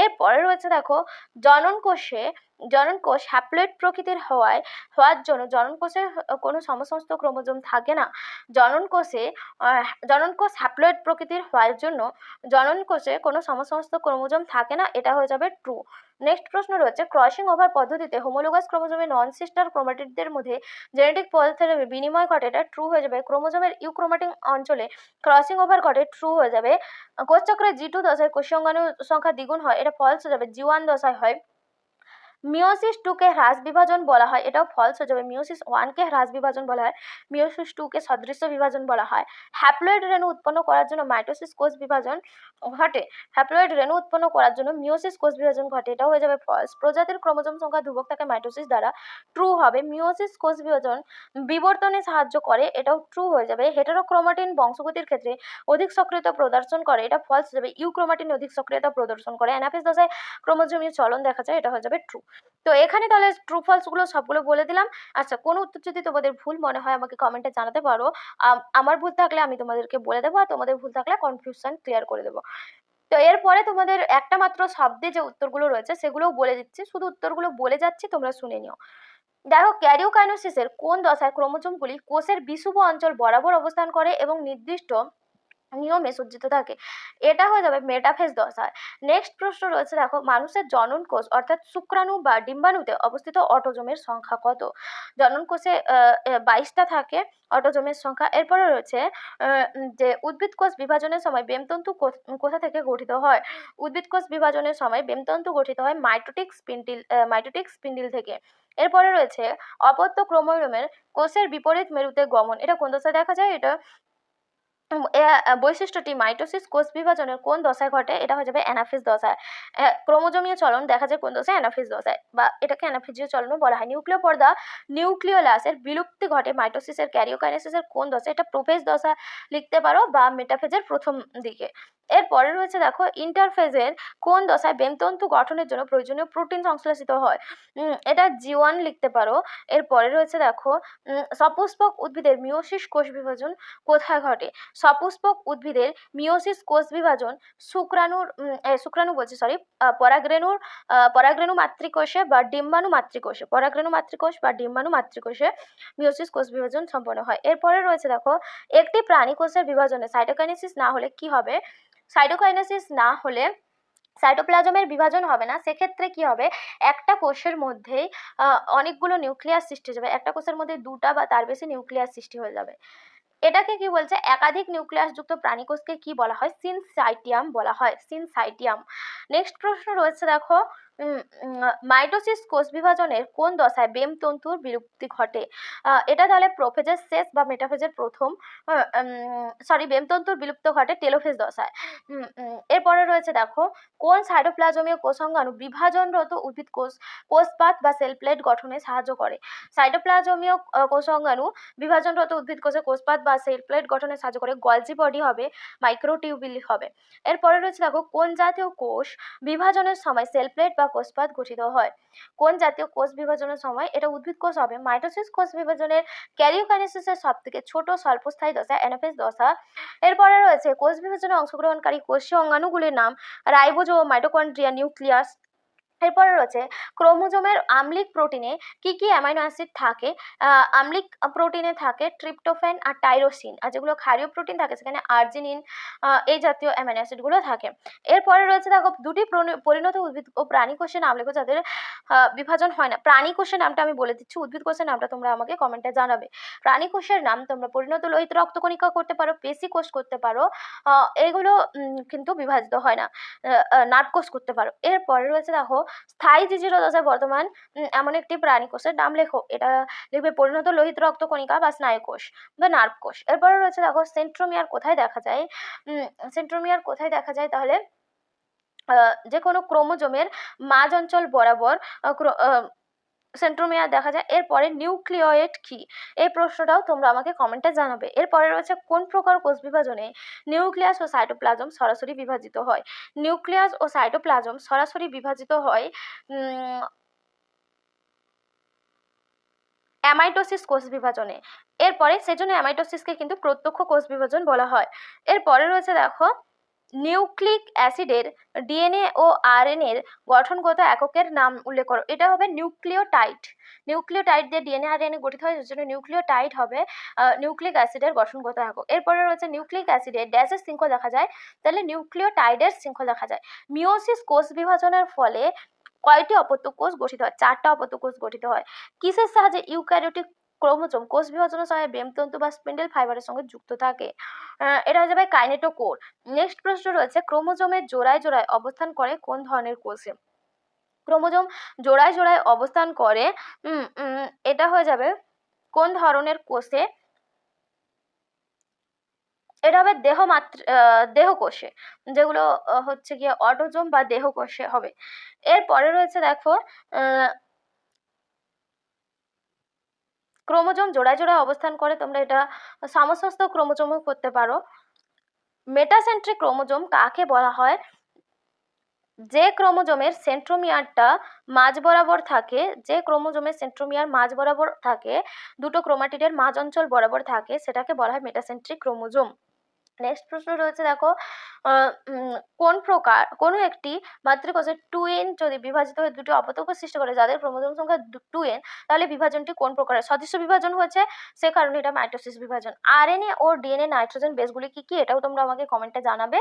Speaker 1: এরপরে রয়েছে দেখো জনন কোষ হ্যাপ্লয়েড প্রকৃতির হওয়ার জন্য জনন কোষে কোনো সমসমস্ত ক্রোমোজোম থাকে না। জনন কোষ হ্যাপ্লয়েড প্রকৃতির হওয়ার জন্য জনন কোষে কোনো সমসমস্ত ক্রোমোজোম থাকে না, এটা হয়ে যাবে ট্রু। নেক্সট প্রশ্ন রয়েছে ক্রসিং ওভার পদ্ধতিতে হোমোলোগাস ক্রোমোজোমের নন সিস্টার ক্রোমাটিডদের মধ্যে জেনেটিক পদার্থের বিনিময় ঘটে, এটা ট্রু হয়ে যাবে। ক্রোমোজোমের ইউক্রোমাটিক অঞ্চলে ক্রসিং ওভার ঘটে, ট্রু হয়ে যাবে। কোষচক্রে G2 দশায় কোষীয় অঙ্গাণুর সংখ্যা দ্বিগুণ হয়, এটা ফলস হয়ে যাবে। G1 দশায় হয়। মিওসিস 2 কে হ্রাস বিভাজন বলা হয়, এটাও ফলস হয়ে যাবে। মিওসিস 1 কে হ্রাস বিভাজন বলা হয়, মিওসিস 2 কে সদৃশ্য বিভাজন বলা হয়। হ্যাপ্লয়েড রেণু উৎপন্ন করার জন্য মাইটোসিস কোষ বিভাজন ঘটে, হ্যাপ্লয়েড রেণু উৎপন্ন করার জন্য মিওসিস কোষ বিভাজন ঘটে, এটাও হয়ে যাবে ফলস। প্রজাতির ক্রোমোজোম সংখ্যা ধ্রুবক থাকে মাইটোসিস দ্বারা, ট্রু হবে। মিওসিস কোষ বিভাজন বিবর্তনে সাহায্য করে, এটাও ট্রু হয়ে যাবে। হেটেরোক্রোমাটিন বংশগতির ক্ষেত্রে অধিক সক্রিয়তা প্রদর্শন করে, এটা ফলস হয়ে যাবে। ইউক্রোমাটিন অধিক সক্রিয়তা প্রদর্শন করে। অ্যানাফেজ দশায় ক্রোমোজোমীয় চলন দেখা যায়, এটা হয়ে যাবে ট্রু। তো এখানে তাহলে ট্রু ফলসগুলো সবগুলো বলে দিলাম। আচ্ছা, কোনো উত্তর যদি তোমাদের ভুল মনে হয় আমাকে কমেন্টে জানাতে পারো, আমার ভুল থাকলে আমি তোমাদেরকে বলে দেবো, আর তোমাদের ভুল থাকলে কনফিউশন ক্লিয়ার করে দেবো। তো এরপরে তোমাদের একটা মাত্র শব্দে যে উত্তরগুলো রয়েছে সেগুলোও বলে দিচ্ছি, শুধু উত্তরগুলো বলে যাচ্ছি, তোমরা শুনে নিও। দেখো, ক্যারিওকাইনেসিসের কোন দশায় ক্রোমোজোমগুলি কোষের বিষুব অঞ্চল বরাবর অবস্থান করে এবং নির্দিষ্ট নিয়মে সজ্জিত থাকে, এটা হয়ে যাবে মেটাফেজ দশায়। নেক্সট প্রশ্ন রয়েছে দেখো, মানুষের জনন কোষ অর্থাৎ শুক্রাণু বা ডিম্বাণুতে অবস্থিত অটোজোমের সংখ্যা কত? জনন কোষে 22টা থাকে অটোজোমের সংখ্যা। এরপরে রয়েছে যে উদ্ভিদ কোষ বিভাজনের সময় বেমতন্তু কোথা থেকে গঠিত হয়? উদ্ভিদ কোষ বিভাজনের সময় বেমতন্তু গঠিত হয় মাইটোটিক স্পিন্ডিল থেকে। এরপরে রয়েছে অপত্য ক্রোমোজোমের কোষের বিপরীত মেরুতে গমন, এটা কোন দশায় দেখা যায়? এটা বৈশিষ্ট্যটি মাইটোসিস কোষ বিভাজনের কোন দশায় ঘটে? এটা হয়ে যাবে অ্যানাফেজ দশায়। ক্রোমোজোমীয় চলন দেখা যায় কোন দশায়? অ্যানাফেজ দশায়, বা এটাকে অ্যানাফেজীয় চলনও বলা হয়। নিউক্লিয় পর্দা নিউক্লিওলাসের বিলুপ্তি ঘটে মাইটোসিসের ক্যারিওকাইনেসিসের কোন দশায়? এটা প্রোফেজ দশা লিখতে পারো, বা মেটাফেজের প্রথম দিকে। এরপরে রয়েছে দেখো, ইন্টারফেজের কোন দশায় বেমতন্তু গঠনের জন্য প্রয়োজনীয় প্রোটিন সংশ্লেষিত হয়? এটা G1 লিখতে পারো। এরপরে রয়েছে দেখো, সপুষ্পক উদ্ভিদের মিওসিস কোষ বিভাজন কোথায় ঘটে? সপুষ্পক উদ্ভিদের মিওসিস কোষ বিভাজন পরাগরেণু মাতৃকোষে বা ডিম্বাণু মাতৃকোষে, পরাগরেণু মাতৃকোষ বা ডিম্বাণু মাতৃকোষে মিওসিস কোষ বিভাজন সম্পন্ন হয়। এরপরে রয়েছে দেখো, একটি প্রাণী কোষের বিভাজনে সাইটোকাইনেসিস না হলে কি হবে? সাইটোকাইনেসিস না হলে সাইটোপ্লাজমের বিভাজন হবে না, সেক্ষেত্রে কি হবে? একটা কোষের মধ্যেই অনেকগুলো নিউক্লিয়াস সৃষ্টি হয়ে যাবে, একটা কোষের মধ্যে 2টা বা তার বেশি নিউক্লিয়াস সৃষ্টি হয়ে যাবে। এটাকে কি বলছে? একাধিক নিউক্লিয়াস যুক্ত প্রাণীকোষকে কি বলা হয়? সিনসাইটিয়াম বলা হয়, সিনসাইটিয়াম। নেক্সট প্রশ্ন রয়েছে দেখো, মাইটোসিস কোষ বিভাজনের কোন দশায় বেমতন্তুর বিলুপ্তি ঘটে? এটা তাহলে প্রোফেজের শেষ বা মেটাফেজের প্রথম, বেমতন্তুর বিলুপ্ত ঘটে টেলোফেজ দশায়। এরপরে রয়েছে দেখো, কোন সাইটোপ্লাজমীয় কোষাঙ্গাণু বিভাজনরত উদ্ভিদ কোষপাত বা সেল প্লেট গঠনে সাহায্য করে? সাইটোপ্লাজমীয় কোষাঙ্গাণু বিভাজনরত উদ্ভিদ কোষে কোষপাত বা সেল প্লেট গঠনে সাহায্য করে, গলজি বডি হবে, মাইক্রোটিউবিল হবে। এরপরে রয়েছে দেখো, কোন জাতীয় কোষ বিভাজনের সময় সেল প্লেট বা কোষপাত গঠিত হয়? কোন জাতীয় কোষ বিভাজনের সময়? এটা উদ্ভিদ কোষ হবে। মাইটোসিস কোষ বিভাজনের ক্যারিওকাইনেসিসের সবথেকে ছোট স্বল্পস্থায়ী দশা অ্যানাফেজ দশা। এরপরে রয়েছে কোষ বিভাজনে অংশগ্রহণকারী কোষীয় অঙ্গাণুগুলির নাম রাইবোজোম, মাইটোকন্ড্রিয়া, নিউক্লিয়াস। এরপরে রয়েছে ক্রোমোজোমের আম্লিক প্রোটিনে কি কি অ্যামাইনো অ্যাসিড থাকে? আম্লিক প্রোটিনে থাকে ট্রিপ্টোফ্যান আর টাইরোসিন, আর যেগুলো ক্ষারীয় প্রোটিন থাকে সেখানে আর্জিনিন, এই জাতীয় অ্যামাইনো অ্যাসিডগুলো থাকে। এরপরে রয়েছে দেখো, দুটি পরিণত উদ্ভিদ ও প্রাণী কোষের নাম লেখো যাদের বিভাজন হয় না। প্রাণী কোষের নামটা আমি বলে দিচ্ছি, উদ্ভিদ কোষের নামটা তোমরা আমাকে কমেন্টে জানাবে। প্রাণী কোষের নাম তোমরা পরিণত লোহিত রক্তকণিকা করতে পারো, পেশি কোষ করতে পারো, এগুলো কিন্তু বিভাজিত হয় না। নাট কোষ করতে পারো। এরপরে রয়েছে দেখো স্থায়ী জিজির দশায় বর্তমান এমন একটি প্রাণী কোষের নাম লেখো। এটা লিখবে পরিণত লোহিত রক্তকণিকা বা স্নায়ু কোষ বা নার্ভ কোষ। এরপরে রয়েছে দেখো সেন্ট্রোমিয়ার কোথায় দেখা যায়। সেন্ট্রোমিয়ার কোথায় দেখা যায় তাহলে যে কোনো ক্রোমোজোমের মাঝ অঞ্চল বরাবর সেন্ট্রোমিয়ার দেখা যায়। এরপরে নিউক্লিয়েট কি, এই প্রশ্নটাও তোমরা আমাকে কমেন্টে জানাবে। এরপরে রয়েছে কোন প্রকার কোষ বিভাজনে নিউক্লিয়াস ও সাইটোপ্লাজম সরাসরি বিভাজিত হয়। নিউক্লিয়াস ও সাইটোপ্লাজম সরাসরি বিভাজিত হয় অ্যামাইটোসিস কোষ বিভাজনে। এরপরে সেজন্য অ্যামাইটোসিসকে কিন্তু প্রত্যক্ষ কোষ বিভাজন বলা হয়। এরপরে রয়েছে দেখো নিউক্লিক অ্যাসিডের ডিএনএ ও আরএনএর গঠনগত এককের নাম উল্লেখ করো। এটা হবে নিউক্লিওটাইড। নিউক্লিওটাইড দিয়ে ডিএনএ আরএনএ গঠিত হয়, এর জন্য নিউক্লিওটাইড হবে নিউক্লিক অ্যাসিডের গঠনগত একক। এরপরে রয়েছে নিউক্লিক অ্যাসিডের ড্যাশের শৃঙ্খল দেখা যায়, তাহলে নিউক্লিওটাইডের শৃঙ্খল দেখা যায়। মিওসিস কোষ বিভাজনের ফলে কয়টি অপত্য কোষ গঠিত হয়? 4টা অপত্য কোষ গঠিত হয়। কিসের সাহায্যে ইউক্যারিওটিক ক্রোমোজোম কোষ বিভাজনের সময় বেমতন্তু বা স্পিন্ডেল ফাইবারের সঙ্গে যুক্ত থাকে? এটা হয়ে যাবে কাইনেটোকোর। নেক্সট প্রশ্ন রয়েছে ক্রোমোজোমের জোড়ায় জোড়ায় অবস্থান করে কোন ধরনের কোষে? ক্রোমোজোম জোড়ায় জোড়ায় অবস্থান করে এটা হয়ে যাবে কোন ধরনের কোষে? এটা হবে দেহ কোষে, যেগুলো হচ্ছে গিয়ে অটোজোম বা দেহ কোষে হবে। এরপরে রয়েছে দেখো ক্রোমোজোম জোড়ায় জোড়ায় অবস্থান করে, তোমরা এটা সমস্ত ক্রোমোজোমও করতে পারো। মেটাসেন্ট্রিক ক্রোমোজোম কাকে বলা হয়? যে ক্রোমোজোমের সেন্ট্রোমিয়ারটা মাঝ বরাবর থাকে, যে ক্রোমোজোমের সেন্ট্রোমিয়ার মাঝ বরাবর থাকে, দুটো ক্রোমাটিডের মাঝ অঞ্চল বরাবর থাকে, সেটাকে বলা হয় মেটাসেন্ট্রিক ক্রোমোজোম। নেক্সট প্রশ্ন রয়েছে দেখো কোন প্রকার কোনো একটি মাতৃকোষের টুইন যদি বিভাজিত হয়ে দুটি অপত্য কোষ সৃষ্টি করে যাদের ক্রোমোজোম সংখ্যা টুইন, তাহলে বিভাজনটি কোন প্রকারের? সদৃশ্য বিভাজন হয়েছে, সে কারণে এটা মাইটোসিস বিভাজন। আরএনএ ও ডিএনএ নাইট্রোজেন বেসগুলি কি কি, এটাও তোমরা আমাকে কমেন্টে জানাবে।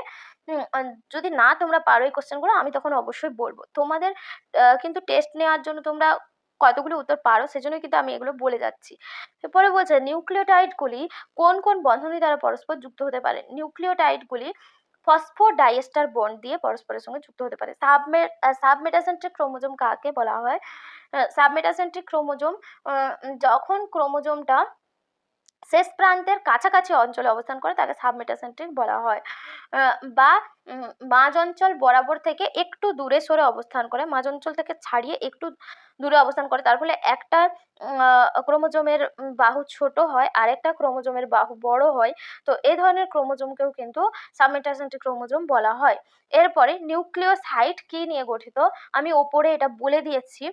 Speaker 1: যদি না তোমরা পারো এই কোশ্চেনগুলো, আমি তখন অবশ্যই বলবো। তোমাদের কিন্তু টেস্ট নেওয়ার জন্য তোমরা কতগুলো উত্তর পারো সেজন্য কিন্তু আমি এগুলো বলে যাচ্ছি। এরপরে বলছে নিউক্লিওটাইডগুলি কোন কোন বন্ধনী দ্বারা পরস্পর যুক্ত হতে পারে? নিউক্লিওটাইডগুলি ফসফোডাইএস্টার বন্ড দিয়ে পরস্পরের সঙ্গে যুক্ত হতে পারে। সাবমেটাসেন্ট্রিক ক্রোমোজোম কাকে বলা হয়? সাবমেটাসেন্ট্রিক ক্রোমোজোম যখন ক্রোমোজোমটা শেষ প্রান্তের কাছাকাছি অঞ্চলে অবস্থান করে তাকে সাবমেটাসেন্ট্রিক বলা হয়। বা মাঝ অঞ্চল বরাবর থেকে একটু দূরে সরে অবস্থান করে, মাঝ অঞ্চল থেকে ছাড়িয়ে একটু দূরে অবস্থান করে, তার ফলে একটা ক্রোমোজোমের বাহু ছোট হয় আর একটা ক্রোমোজোমের বাহু বড় হয়। তো এই ধরনের ক্রোমোজোমকেও কিন্তু সাবমেটাসেন্ট্রিক ক্রোমোজোম বলা হয়। এরপরে নিউক্লিওসাইট কি নিয়ে গঠিত? আমি ওপরে এটা বলে দিয়েছি,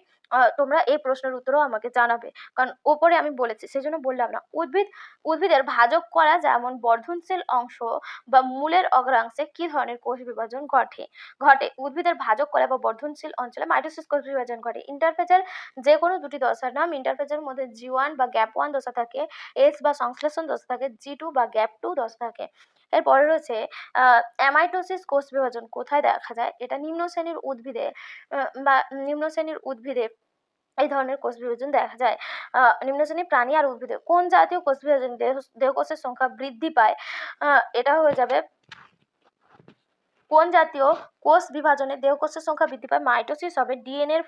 Speaker 1: তোমরা এই প্রশ্নের উত্তরও আমাকে জানাবে, কারণ ওপরে আমি বলেছি সেজন্য বললাম না। উদ্ভিদের ভাজক করা যেমন বর্ধনশীল অংশ বা মূলের অগ্রাংশে কি ধরনের কোষ বিভাজন ঘটে? উদ্ভিদের ভাজক করা বা বর্ধনশীল অঞ্চলে মাইটোসিস কোষ বিভাজন ঘটে। ইন্টারফেজের যে কোনো দুটি দশার নাম। ইন্টারফেজের মধ্যে G1 বা গ্যাপ 1 দশা থাকে, S বা সংশ্লেষণ দশা থাকে, G2 বা গ্যাপ 2 দশা থাকে। এরপরে রয়েছে অ্যামাইটোসিস কোষ বিভাজন কোথায় দেখা যায়? এটা নিম্ন শ্রেণীর উদ্ভিদে বা নিম্ন শ্রেণীর উদ্ভিদে এই ধরনের কোষ বিভাজন দেখা যায়। নিম্ন শ্রেণীর প্রাণী আর উদ্ভিদে কোন জাতীয় কোষ বিভাজন দেহকোষের সংখ্যা বৃদ্ধি পায়? এটা হয়ে যাবে কোন জাতীয় কোষ বিভাজনে দেহকোষের সংখ্যা বৃদ্ধি পায়? মাইটোসিস হবে। ডিএনএ এর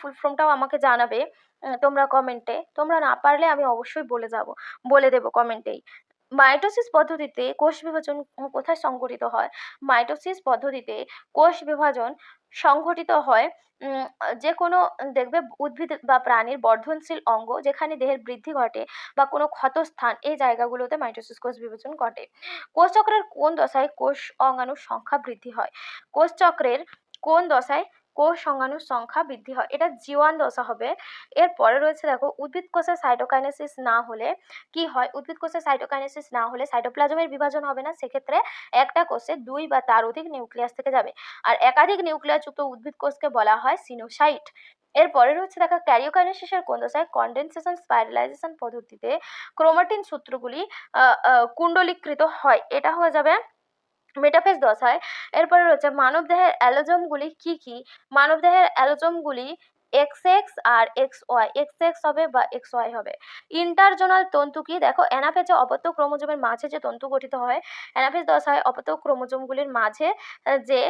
Speaker 1: ফুল ফর্মটাও আমাকে জানাবে তোমরা কমেন্টে। তোমরা না পারলে আমি অবশ্যই বলে দেবো কমেন্টেই। মাইটোসিস পদ্ধতিতে কোষ বিভাজন কোথায় সংঘটিত হয়? মাইটোসিস পদ্ধতিতে কোষ বিভাজন সংঘটিত হয় যে কোনো দেখবে উদ্ভিদ বা প্রাণীর বর্ধনশীল অঙ্গ যেখানে দেহের বৃদ্ধি ঘটে বা কোনো ক্ষতস্থান, এই জায়গাগুলোতে মাইটোসিস কোষ বিভাজন ঘটে। কোষচক্রের কোন দশায় কোষ অঙ্গাণুর সংখ্যা বৃদ্ধি হয়? কোষচক্রের কোন দশায় কোষ অঙ্গাণুর সংখ্যা বৃদ্ধি হয়? এটা G1 দশা হবে। এরপরে রয়েছে দেখো উদ্ভিদ কোষে সাইটোকাইনেসিস না হলে কি হয়? উদ্ভিদ কোষে সাইটোকাইনেসিস না হলে সাইটোপ্লাজমের বিভাজন হবে না, সেক্ষেত্রে একটা কোষে 2 বা তার অধিক নিউক্লিয়াস থেকে যাবে, আর একাধিক নিউক্লিয়াসযুক্ত উদ্ভিদ কোষকে বলা হয় সিনোসাইট। এরপরে রয়েছে দেখো ক্যারিওকাইনেসিসের কোন দশায়? কনডেনসেশন স্পাইরালাইজেশন পদ্ধতিতে ক্রোমাটিন সূত্রগুলি কুণ্ডলীকৃত হয়। এটা হয়ে যাবে মেটাফেজ দশায়। এরপরে রয়েছে মানবদেহের অ্যালোজোমগুলি কি কি? মানবদেহের অ্যালোজোমগুলি এক্স এক্স আর এক্স ওয়াই, এক্স এক্স হবে বা এক্স ওয়াই হবে। ইন্টারজোনাল তন্তু কি? দেখো অ্যানাফেজে অপত্য ক্রোমোজোমের মাঝে যে তন্তু গঠিত হয়, অ্যানাফেজ দশায় অপত্য ক্রোমোজোমগুলির মাঝে যে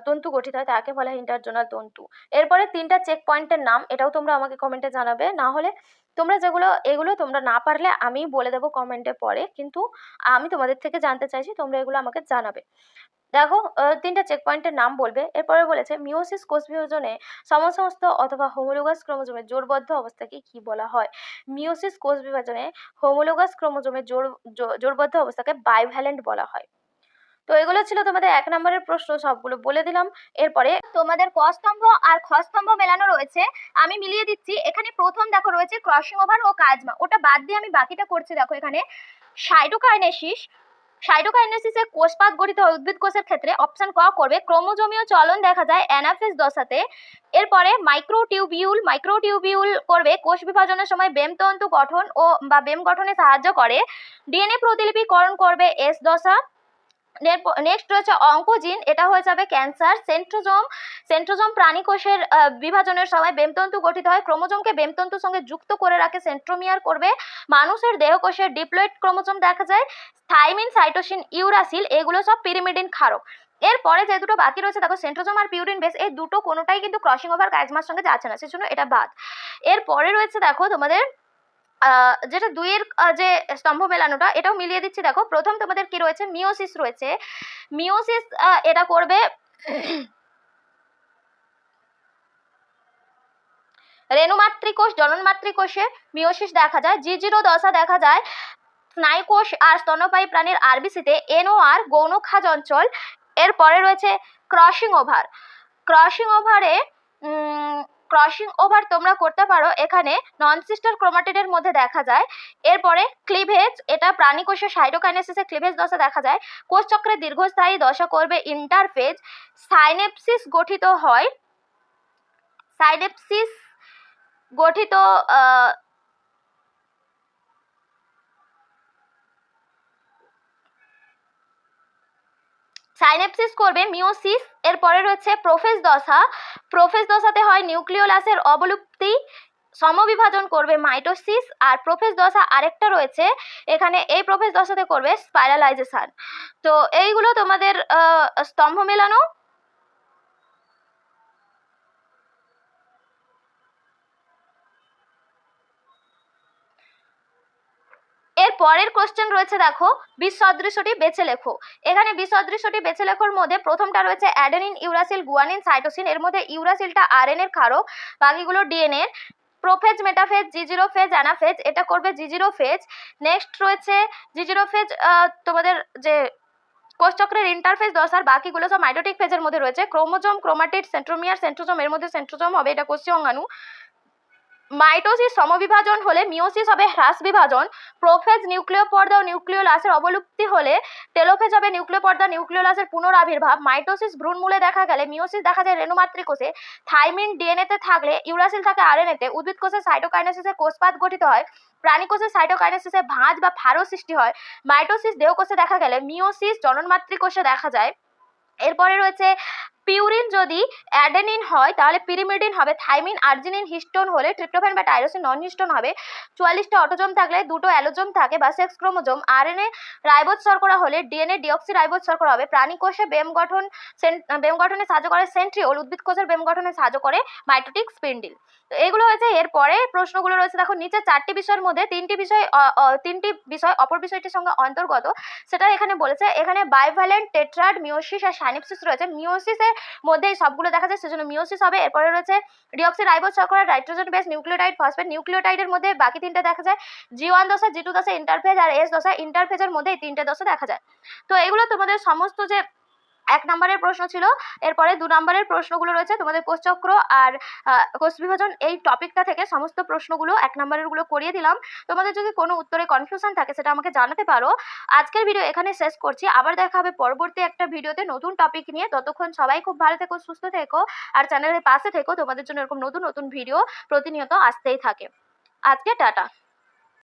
Speaker 1: তন্তু গঠিত হয় তাকে বলা হয় ইন্টারজোনাল তন্তু। এরপরে 3টা চেক পয়েন্টের নাম, এটাও তোমরা আমাকে কমেন্টে জানাবে, না হলে তোমরা এগুলো তোমরা না পারলে আমি বলে দেবো কমেন্টে পরে, কিন্তু আমি তোমাদের থেকে জানতে চাইছি, তোমরা এগুলো আমাকে জানাবে। দেখো 3টা চেক পয়েন্টের নাম বলবে। এরপরে বলেছে মিওসিস কোষ বিভাজনে সমসমস্ত অথবা হোমোলোগাস ক্রোমোজোমের জোড়বদ্ধ অবস্থাকে কি বলা হয়? মিওসিস কোষ বিভাজনে হোমোলোগাস ক্রোমোজোমের জোড়বদ্ধ অবস্থাকে বাইভ্যালেন্ট বলা হয়। তো এগুলো ছিল তোমাদের 1 নম্বরের প্রশ্ন, সবগুলো বলে দিলাম। এরপরে তোমাদের ক স্তম্ভ আর খ স্তম্ভ মেলানো রয়েছে, আমি মিলিয়ে দিচ্ছি। এখানে প্রথম দেখো রয়েছে ক্রসিং ওভার ও কাজমা, ওটা বাদ দিয়ে আমি বাকিটা করছি। দেখো এখানে সাইটোকাইনেসিসে কোষপাত গঠিত হয় উদ্ভিদ কোষের ক্ষেত্রে। অপশন ক করবে ক্রোমোজোমীয় চলন দেখা যায় অ্যানাফেজ দশাতে। এরপরে মাইক্রোটিউবিউল করবে কোষ বিভাজনের সময় বেমতন্তু গঠন ও বা বেম গঠনে সাহায্য করে। ডিএনএ প্রতিলিপিকরণ করবে এস দশা। নেক্সট রয়েছে অঙ্কোজিন, এটা হয়ে যাবে ক্যান্সার। সেন্ট্রোজোম প্রাণী কোষের বিভাজনের সময় বেমতন্তু গঠিত হয়, ক্রোমোজোমকে বেমতন্তুর সঙ্গে যুক্ত করে রাখে সেন্ট্রোমিয়ার করবে। মানুষের দেহকোষের ডিপ্লয়েড ক্রোমোজোম দেখা যায়। থাইমিন, সাইটোসিন, ইউরাসিল এগুলো সব পিরিমিডিন ক্ষারক। এরপরে যে দুটো বাকি রয়েছে দেখো সেন্ট্রোজোম আর পিউরিন বেস, এই দুটো কোনোটাই কিন্তু ক্রসিং ওভার কাইজমার সঙ্গে যাচ্ছে না, সেজন্য এটা বাদ। এরপরে রয়েছে দেখো তোমাদের যেটা 2 যে স্তম্ভ মেলানোটা, এটাও মিলিয়ে দিচ্ছি। দেখো প্রথম তোমাদের কি রয়েছে, মিওসিস রয়েছে। মিওসিস এটা করবে রেণুমাতৃকোষ জননমাতৃকোষে মিওসিস দেখা যায়। G0 দশা দেখা যায় স্নায়ুকোষ আর স্তন্যপায়ী প্রাণীর আরবিসিতে। NOR গৌণখাজ অঞ্চল। এরপরে রয়েছে ক্রসিং ওভার তোমরা করতে পারো, এখানে নন সিস্টার ক্রোমাটিডের মধ্যে দেখা যায়। এরপরে ক্লিভেজ, এটা প্রাণী কোষের সাইটোকাইনেসিসে ক্লিভেজ দশা দেখা যায়। কোষচক্রে দীর্ঘস্থায়ী দশা করবে ইন্টারফেজ। সাইনেপসিস গঠিত সাইনেপসিস করবে মিওসিস। এরপরে রয়েছে প্রোফেজ দশাতে হয় নিউক্লিওলাসের অবলুপ্তি, সমবিভাজন করবে মাইটোসিস। আর প্রোফেজ দশা আরেকটা রয়েছে এখানে, এই প্রোফেজ দশাতে করবে স্পাইরালাইজেশন। তো এইগুলো তোমাদের স্তম্ভ মেলানো। এর পরের কোশ্চেন রয়েছে দেখো বিসদৃশ্যটি বেছে লেখো। এখানে বিসদৃশ্যটি বেছে লেখার মধ্যে প্রথমটা রয়েছে অ্যাডেনিন, ইউরাসিল, গুয়ানিন, সাইটোসিন। এর মধ্যে ইউরাসিলটা আরএনএ এর ক্ষারক, বাকিগুলো ডিএনএ এর। Prophase, metaphase, G0 phase, anaphase, এটা করবে G0 ফেজ। নেক্সট রয়েছে G0 ফেজ তোমাদের যে কোষচক্রের ইন্টারফেজ দশার, বাকিগুলো সব মাইটোটিক ফেজের মধ্যে রয়েছে। ক্রোমোজোম, ক্রোমাটিড, সেন্ট্রোমিয়ার, সেন্ট্রোজোম, এর মধ্যে সেন্ট্রোজোম হবে, এটা কোষীয় অঙ্গাণু। মাইটোসিস সমবিভাজন হলে মিওসিস হবে হ্রাস বিভাজন। প্রোফেজ নিউক্লিয় পর্দা ও নিউক্লিওলাসের অবলুপ্তি হলে টেলোফেজ হবে নিউক্লিয় পর্দা নিউক্লিওলাসের পুনরাবির্ভাব। মাইটোসিস ভ্রূণমূলে দেখা গেলে মিওসিস দেখা যায় রেণুমাতৃকোষে। থাইমিন ডিএনএতে থাকলে ইউরাসিল থাকে আরএনএতে। উদ্ভিদ কোষের সাইটোকাইনেসিসে কোষপাত গঠিত হয়। প্রাণী কোষের সাইটোকাইনেসিসে ভাঁজ বা ফারো সৃষ্টি হয়। মাইটোসিস দেহকোষে দেখা গেলে মিওসিস জননমাতৃকোষে দেখা যায়। এরপরে রয়েছে পিউরিন যদি অ্যাডেনিন হয় তাহলে পিরিমিডিন হবে। থাইমিন আর্জিনিন হিস্টোন হলে ট্রিপ্টোফ্যান বা টাইরোসিন নন হিস্টোন হবে। 44টা অটোজোম থাকলে 2টো অ্যালোজোম থাকে বা সেক্স ক্রোমোজোম। আরএনএ রাইবোজ শর্করা হলে ডিএনএ ডিঅক্সি রাইবোজ শর্করা হবে। প্রাণী কোষে বেম গঠনে সাহায্য করে সেন্ট্রিওল, উদ্ভিদ কোষের বেম গঠনে সাহায্য করে মাইটোটিক স্পিন্ডিল। তো এগুলো হয়েছে। এরপরে প্রশ্নগুলো রয়েছে দেখো নিচে 4টি বিষয়ের মধ্যে 3টি বিষয় অপর বিষয়টির সঙ্গে অন্তর্গত, সেটা এখানে বলেছে। এখানে বাইভ্যালেন্ট, টেট্রাড, মিওসিস আর সাইনেপসিস রয়েছে। মিওসিসের মধ্যে সবগুলো দেখা যায়, সেজন্য মিওসিস হবে। এরপরে রয়েছে ডিঅক্সি রাইবোজ শর্করা, নাইট্রোজেন বেস, নিউক্লিওটাইড, ফসফেট। নিউক্লিওটাইডের মধ্যে বাকি 3টে দেখা যায়, G1 দশা, G2 দশা, ইন্টারফেজ আর এস দশা। ইন্টারফেজের মধ্যে এই 3টে দশা দেখা যায়। তো এগুলো তোমাদের সমস্ত যে 1 নম্বরের প্রশ্ন ছিল। এরপরে 2 নম্বরের প্রশ্নগুলো রয়েছে তোমাদের কোষচক্র আর কোষ বিভাজন, এই টপিকটা থেকে সমস্ত প্রশ্নগুলো 1 নম্বরের গুলো করিয়ে দিলাম। তোমাদের যদি কোনো উত্তরে কনফিউশন থাকে সেটা আমাকে জানাতে পারো। আজকের ভিডিও এখানে শেষ করছি, আবার দেখা হবে পরবর্তী একটা ভিডিওতে নতুন টপিক নিয়ে। ততক্ষণ সবাই খুব ভালো থেকো, সুস্থ থেকো আর চ্যানেলের পাশে থেকো, তোমাদের জন্য এরকম নতুন নতুন ভিডিও প্রতিনিয়ত আসতেই থাকে। আজকে টাটা।